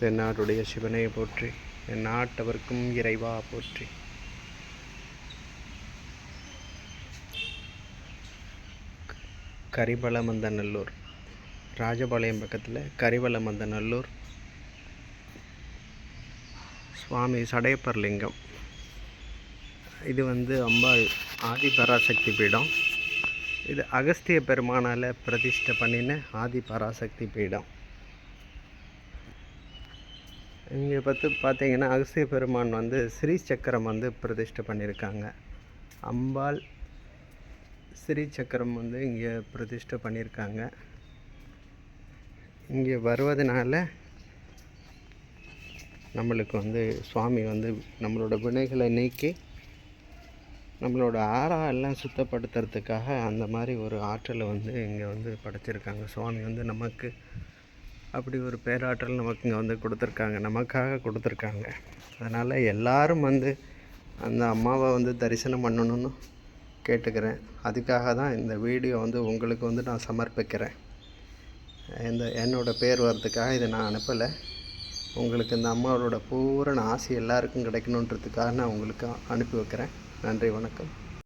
தென்னாடுடைய சிவனை போற்றி, என் நாட்டவர்க்கும் இறைவா போற்றி. கரிவலமந்தநல்லூர், ராஜபாளையம் பக்கத்தில் கரிவலமந்தநல்லூர் சுவாமி சடையப்பர் லிங்கம். இது அம்பாள் ஆதி பராசக்தி பீடம். இது அகஸ்திய பெருமானால் பிரதிஷ்டை பண்ணின ஆதி பராசக்தி பீடம். இங்கே பார்த்தீங்கன்னா அகஸ்திய பெருமான் ஸ்ரீ சக்கரம் பிரதிஷ்டை பண்ணியிருக்காங்க. அம்பாள் ஸ்ரீ சக்கரம் இங்கே பிரதிஷ்டை பண்ணியிருக்காங்க. இங்கே வருவதனால நம்மளுக்கு சுவாமி நம்மளோட வினைகளை நீக்கி நம்மளோட ஆறா எல்லாம் சுத்தப்படுத்துறதுக்காக அந்த மாதிரி ஒரு ஆற்றலை இங்கே படைச்சிருக்காங்க. சுவாமி நமக்கு அப்படி ஒரு பேராற்றல் நமக்கு இங்கே கொடுத்துருக்காங்க, நமக்காக கொடுத்துருக்காங்க. அதனால் எல்லோரும் அந்த அம்மாவை தரிசனம் பண்ணணும்னு கேட்டுக்கிறேன். அதுக்காக தான் இந்த வீடியோ உங்களுக்கு நான் சமர்ப்பிக்கிறேன். என்னோடய பேர் வர்றதுக்காக இதை நான் அனுப்பலை. உங்களுக்கு இந்த அம்மாவோட பூரண ஆசை எல்லாருக்கும் கிடைக்கணுன்றதுக்காக நான் உங்களுக்கு அனுப்பி வைக்கிறேன். நன்றி, வணக்கம்.